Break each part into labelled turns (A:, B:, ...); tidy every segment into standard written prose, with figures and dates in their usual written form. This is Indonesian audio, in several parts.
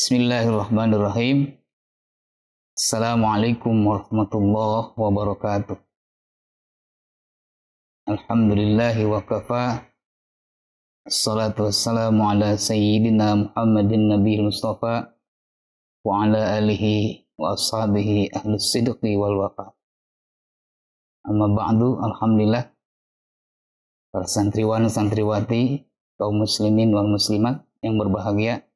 A: Bismillahirrahmanirrahim. Assalamualaikum warahmatullahi wabarakatuh. Alhamdulillahi wa kafa. Assalatu wassalamu ala sayyidina Muhammadin nabiyil mustafa wa ala alihi wa ashabihi ahlus sidqi wal wafa. Amma ba'du, alhamdulillah, para santriwan santriwati, kaum muslimin wal muslimat yang berbahagia,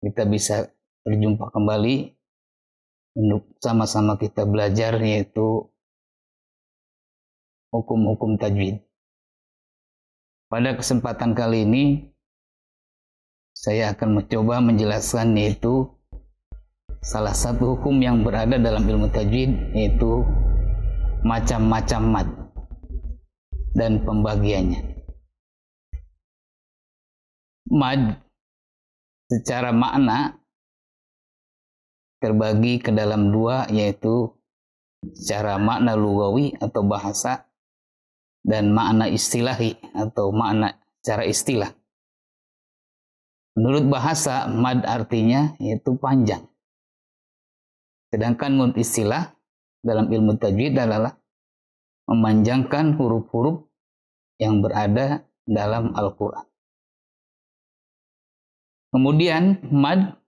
A: kita bisa berjumpa kembali untuk sama-sama kita belajar, yaitu hukum-hukum tajwid. Pada kesempatan kali ini saya akan mencoba menjelaskan yaitu salah satu hukum yang berada dalam ilmu tajwid, yaitu macam-macam mad dan pembagiannya. Mad secara makna terbagi ke dalam dua, yaitu secara makna lugawi atau bahasa dan makna istilahi atau makna secara istilah. Menurut bahasa, mad artinya yaitu panjang. Sedangkan menurut istilah dalam ilmu tajwid adalah memanjangkan huruf-huruf yang berada dalam Al-Quran. Kemudian mad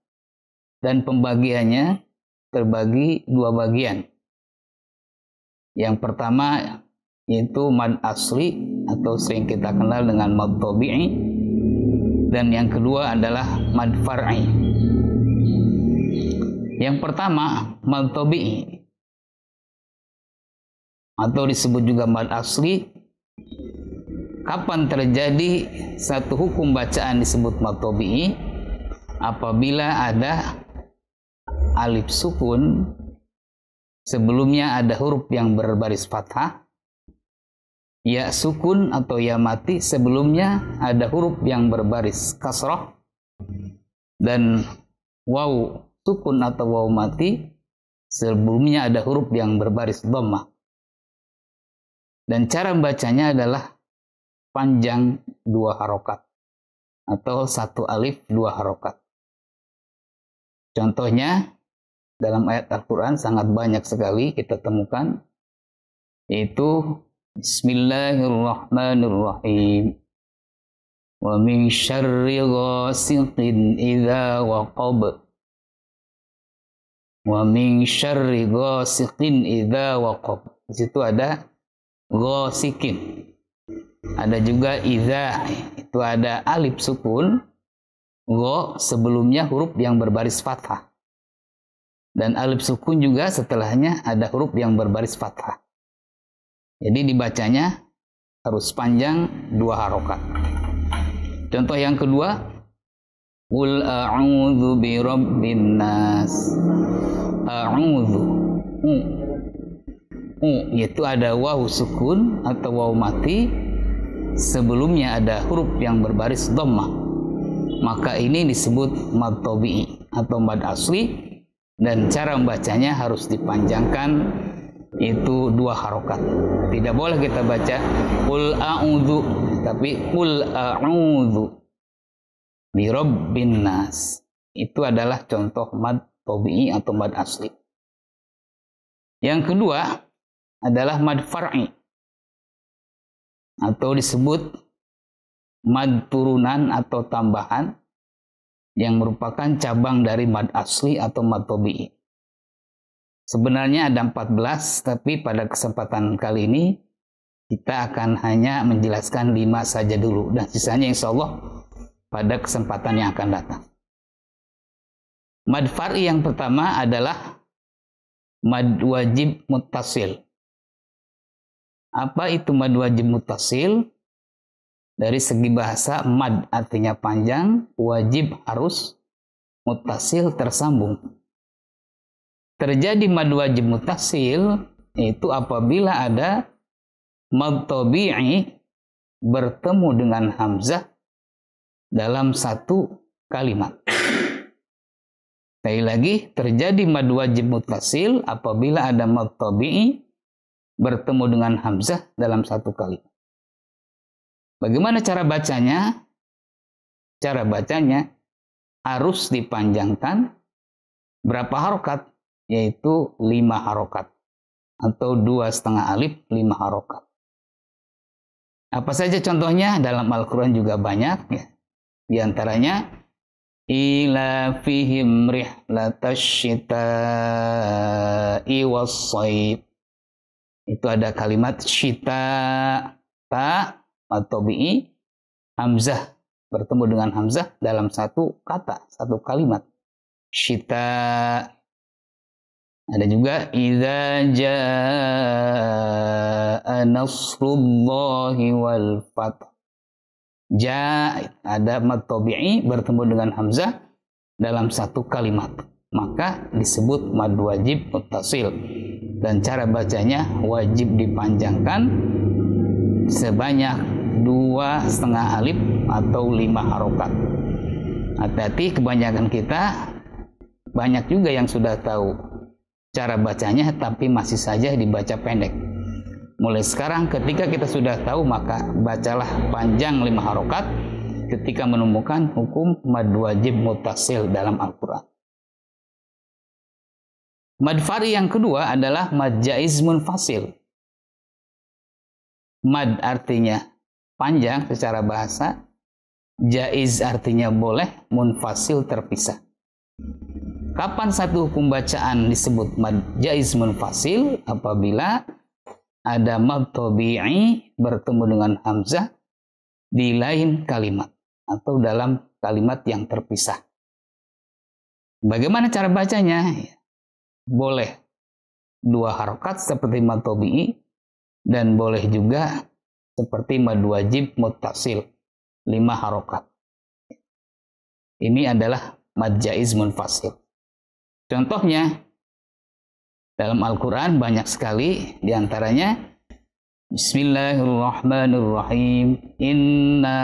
A: dan pembagiannya terbagi dua bagian. Yang pertama yaitu mad asli atau sering kita kenal dengan mad tabi'i, dan yang kedua adalah mad far'i. Yang pertama mad tabi'i atau disebut juga mad asli. Kapan terjadi satu hukum bacaan disebut mad tabi'i? Apabila ada alif sukun, sebelumnya ada huruf yang berbaris fathah, ya sukun atau ya mati, sebelumnya ada huruf yang berbaris kasrah, dan waw sukun atau waw mati, sebelumnya ada huruf yang berbaris dhammah. Dan cara membacanya adalah panjang dua harokat atau satu alif dua harokat. Contohnya dalam ayat Al-Quran sangat banyak sekali kita temukan, yaitu Bismillahirrahmanirrahim. Wa min syarri ghasiqin idza waqab. Wa min syarri ghasiqin idza waqab. Di situ ada ghasiqin. Ada juga idza, itu ada alif sukun, gho sebelumnya huruf yang berbaris fathah, dan alif sukun juga setelahnya ada huruf yang berbaris fathah. Jadi dibacanya harus panjang dua harokat. Contoh yang kedua, qul a'udzu birabbin nas. A'udzu, yaitu ada waw sukun atau waw mati, sebelumnya ada huruf yang berbaris dhammah. Maka ini disebut mad tabi'i atau mad asli, dan cara membacanya harus dipanjangkan, itu dua harokat. Tidak boleh kita baca qul a'udzu, tapi qul a'udzu bi rabbin nas. Itu adalah contoh mad tabi'i atau mad asli. Yang kedua adalah mad far'i atau disebut mad turunan atau tambahan, yang merupakan cabang dari mad asli atau mad tabi'i. Sebenarnya ada 14, tapi pada kesempatan kali ini kita akan hanya menjelaskan 5 saja dulu, dan sisanya insya Allah pada kesempatan yang akan datang. Mad far'i yang pertama adalah mad wajib muttasil. Apa itu mad wajib muttasil? Dari segi bahasa, mad artinya panjang, wajib harus, muttasil tersambung. Terjadi mad wajib muttasil itu apabila ada mad tabi'i bertemu dengan hamzah dalam satu kalimat. Sekali lagi, terjadi mad wajib muttasil apabila ada mad tabi'i bertemu dengan hamzah dalam satu kalimat. Bagaimana cara bacanya? Cara bacanya harus dipanjangkan berapa harokat? Yaitu 5 harokat. Atau 2,5 alif 5 harokat. Apa saja contohnya? Dalam Al-Quran juga banyak. Ya. Di antaranya, ila fihim rihlatash syita'i was-shaib. Itu ada kalimat syita, ta atau bi'i, hamzah bertemu dengan hamzah dalam satu kata, satu kalimat. Syita. Ada juga idza jaa nasrullahi wal fath. Ja, ada mad tabi'i bertemu dengan hamzah dalam satu kalimat. Maka disebut mad wajib muttasil. Dan cara bacanya wajib dipanjangkan sebanyak 2,5 alif atau 5 harokat. Hati-hati, kebanyakan kita banyak juga yang sudah tahu cara bacanya tapi masih saja dibaca pendek. Mulai sekarang ketika kita sudah tahu, maka bacalah panjang 5 harokat ketika menemukan hukum mad wajib muttasil dalam Al-Quran. Mad fari yang kedua adalah mad jaiz munfasil. Mad artinya panjang secara bahasa, jaiz artinya boleh, munfasil terpisah. Kapan satu hukum bacaan disebut mad jaiz munfasil? Apabila ada mad tabi'i bertemu dengan hamzah di lain kalimat atau dalam kalimat yang terpisah. Bagaimana cara bacanya? Boleh 2 harokat seperti mad tabi'i dan boleh juga seperti mad wajib muttasil 5 harokat. Ini adalah mad jaiz munfasil. Contohnya dalam Al-Quran banyak sekali, diantaranya Bismillahirrahmanirrahim, Inna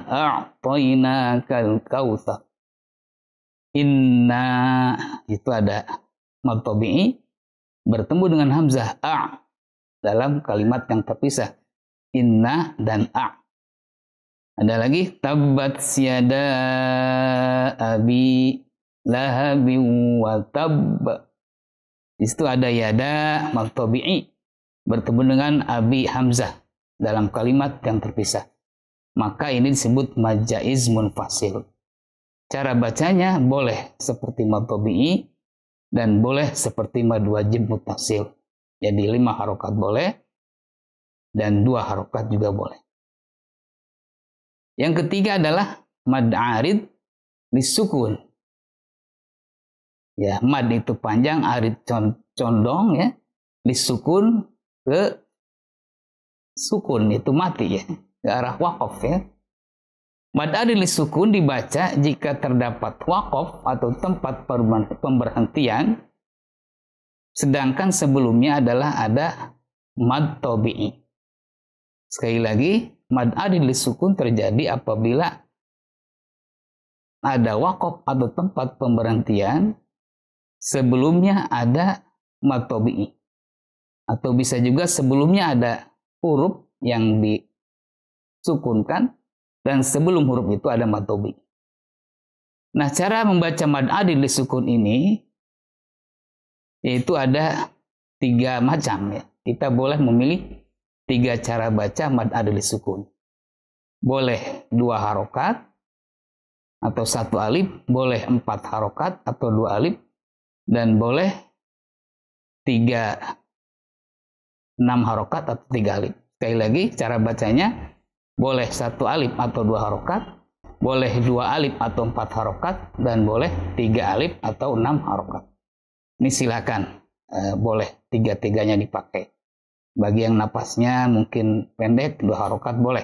A: a'tainakal kautsar. Inna itu ada mad tabi'i bertemu dengan hamzah a dalam kalimat yang terpisah, inna dan a. Ada lagi tabbat syada abi lahabi wa tab. Di situ ada yada mad tabi'i bertemu dengan abi hamzah dalam kalimat yang terpisah. Maka ini disebut mad jaiz munfasil. Cara bacanya boleh seperti mad tabi'i dan boleh seperti mad wajib muttasil. Jadi 5 harokat boleh dan 2 harokat juga boleh. Yang ketiga adalah mad arid disukun. Ya, mad itu panjang, arid condong ya. Disukun ke sukun itu mati ya, ke arah waqaf ya. Mad arid disukun dibaca jika terdapat waqaf atau tempat pemberhentian, sedangkan sebelumnya adalah ada mad tabi'i. Sekali lagi, mad arid disukun terjadi apabila ada waqaf atau tempat pemberhentian, sebelumnya ada mad tabi'i. Atau bisa juga sebelumnya ada huruf yang disukunkan, dan sebelum huruf itu ada mad tabi'i. Nah, cara membaca mad arid disukun ini yaitu ada 3 macam ya. Kita boleh memilih 3 cara baca mad arid disukun. Boleh 2 harokat atau 1 alif, boleh 4 harokat atau 2 alif, dan boleh 6 harokat atau 3 alif. Sekali lagi cara bacanya boleh 1 alif atau 2 harokat, boleh 2 alif atau 4 harokat, dan boleh 3 alif atau 6 harokat. Ini silakan, boleh 3-3-nya dipakai. Bagi yang napasnya mungkin pendek, 2 harokat boleh.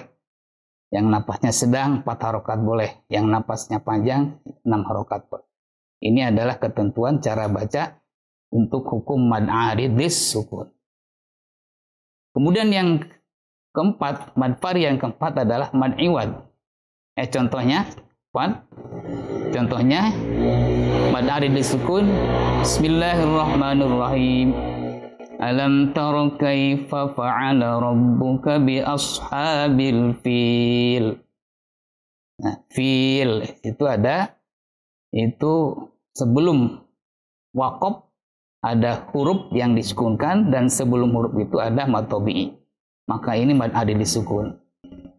A: Yang napasnya sedang, 4 harokat boleh. Yang napasnya panjang, 6 harokat boleh. Ini adalah ketentuan cara baca untuk hukum mad arid disukun. Kemudian yang keempat, mad fari yang keempat adalah mad iwad. Contohnya, contohnya mad arid disukun. Bismillahirrahmanirrahim. Alam tara kaifa fa'ala rabbuka bi ashabil fil. Nah, fil itu ada itu sebelum waqaf ada huruf yang disukunkan dan sebelum huruf itu ada mad tabi'i. Maka ini mad adi disukun.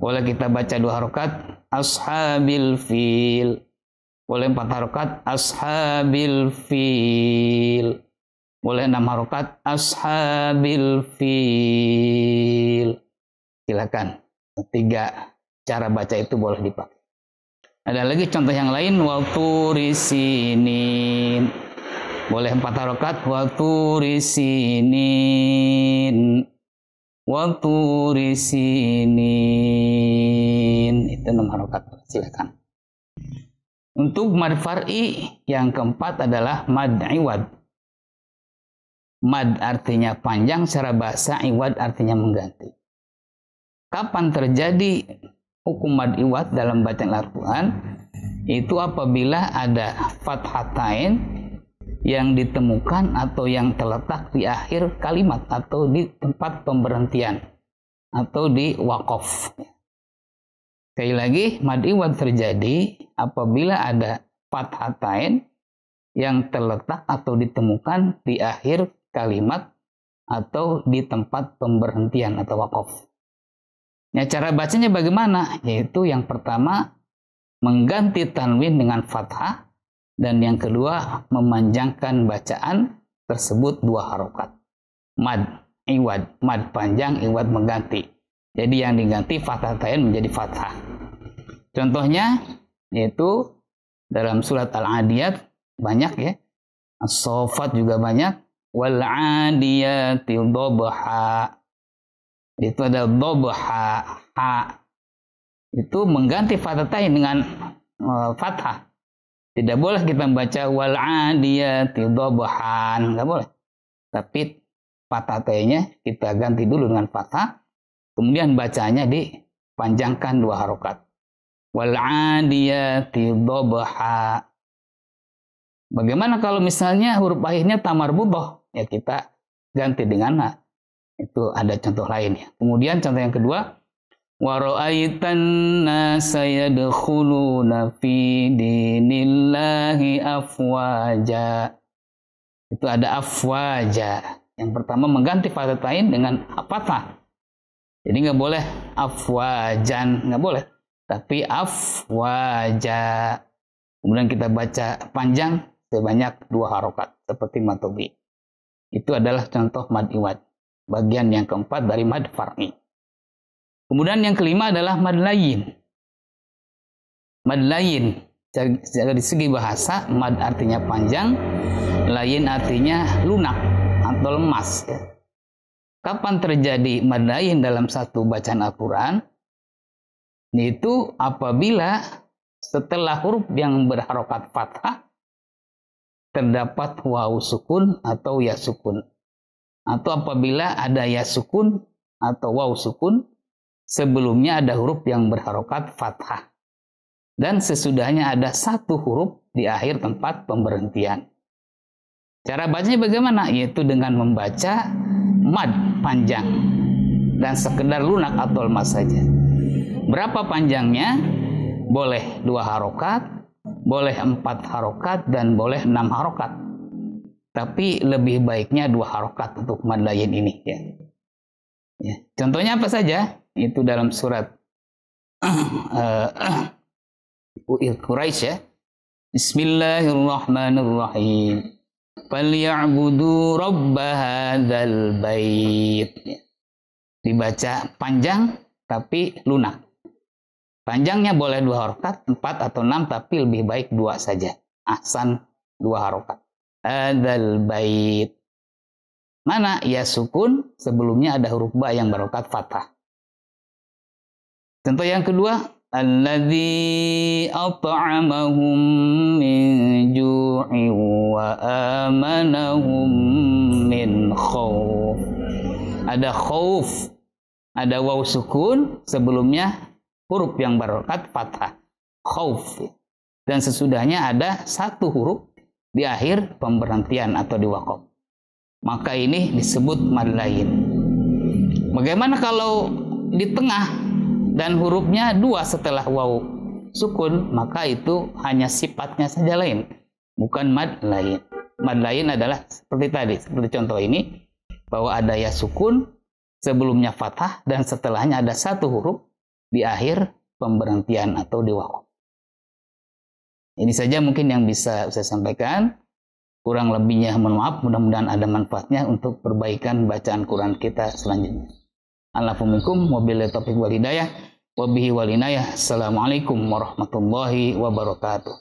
A: Boleh kita baca 2 harokat ashabil fil. Boleh 4 harokat ashabil fil. Boleh 6 harokat ashabil fil. Silakan. 3 cara baca itu boleh dipakai. Ada lagi contoh yang lain, wa turisinin. Boleh 4 harokat wa turisinin. Wa turisinin. Itu 6 harokat. Silakan. Untuk mad far'i yang keempat adalah mad iwad. Mad artinya panjang, secara bahasa iwad artinya mengganti. Kapan terjadi hukum mad iwad dalam bacaan Al-Quran? Itu apabila ada fathatain yang ditemukan atau yang terletak di akhir kalimat atau di tempat pemberhentian atau di waqaf. Sekali lagi, mad iwad terjadi apabila ada fathatain yang terletak atau ditemukan di akhir kalimat atau di tempat pemberhentian atau waqaf. Nah, cara bacanya bagaimana? Yaitu yang pertama mengganti tanwin dengan fathah dan yang kedua memanjangkan bacaan tersebut 2 harokat. Mad iwad, mad panjang, iwad mengganti. Jadi yang diganti fathatain menjadi fathah. Contohnya yaitu dalam surat Al-Adiyat banyak ya. As-Saffat juga banyak. Wal 'adiyati dhabha. Itu ada dhabha, ha. Itu mengganti fathatain dengan fathah. Tidak boleh kita membaca wal 'adiyati dhabhan, enggak boleh. Tapi fathatainnya kita ganti dulu dengan fathah. Kemudian bacanya dipanjangkan 2 harokat. Wal 'adiyati dhabha. Bagaimana kalau misalnya huruf akhirnya ta marbudhah? Ya kita ganti dengan ha. Itu ada contoh lain ya. Kemudian contoh yang kedua, wa ra'aitan nasa yadkhuluna fi dinillahi afwaja. Itu ada afwaja. Yang pertama mengganti fathatain dengan fathah. Jadi nggak boleh afwajan, nggak boleh. Tapi afwaja. Kemudian kita baca panjang sebanyak 2 harokat seperti mad tabi'i. Itu adalah contoh mad iwad. Bagian yang keempat dari mad far'i. Kemudian yang kelima adalah mad layin. Mad layin, dari segi bahasa, mad artinya panjang, layin artinya lunak atau lemas. Ya. Kapan terjadi mad layin dalam satu bacaan Al-Quran? Itu apabila setelah huruf yang berharokat fathah terdapat waw sukun atau ya sukun. Atau apabila ada ya sukun atau waw sukun, sebelumnya ada huruf yang berharokat fathah. Dan sesudahnya ada 1 huruf di akhir tempat pemberhentian. Cara bacanya bagaimana? Yaitu dengan membaca mad panjang dan sekedar lunak atau lemas saja. Berapa panjangnya? Boleh 2 harokat, boleh 4 harokat, dan boleh 6 harokat. Tapi lebih baiknya 2 harokat untuk mad layin ini ya. Ya. Contohnya apa saja? Itu dalam surat Quraisy ya. Bismillahirrahmanirrahim. Falyabudu rabb hadzal bait. Dibaca panjang tapi lunak. Panjangnya boleh 2 harokat, 4 atau 6, tapi lebih baik 2 saja. Ahsan 2 harokat. Hadzal bait. Mana ya sukun, sebelumnya ada huruf ba yang berharokat fathah. Contoh yang kedua, alladzi at'amahum min ju'in wa amanahum min khauf. Ada khauf, ada waw sukun, sebelumnya huruf yang berharokat fathah. Khauf. Dan sesudahnya ada 1 huruf di akhir pemberhentian atau di waqaf. Maka ini disebut mad layin. Bagaimana kalau di tengah dan hurufnya 2 setelah waw? sukun, maka itu hanya sifatnya saja lain, bukan mad lain. Mad lain adalah seperti tadi, seperti contoh ini, bahwa ada ya sukun, sebelumnya fathah, dan setelahnya ada satu huruf di akhir pemberhentian atau di wakaf. Ini saja mungkin yang bisa saya sampaikan. Kurang lebihnya mohon maaf, mudah-mudahan ada manfaatnya untuk perbaikan bacaan Quran kita selanjutnya. Alafumikum wabillahi taufiq wal hidayah wabihi wal inayah. Assalamualaikum warahmatullahi wabarakatuh.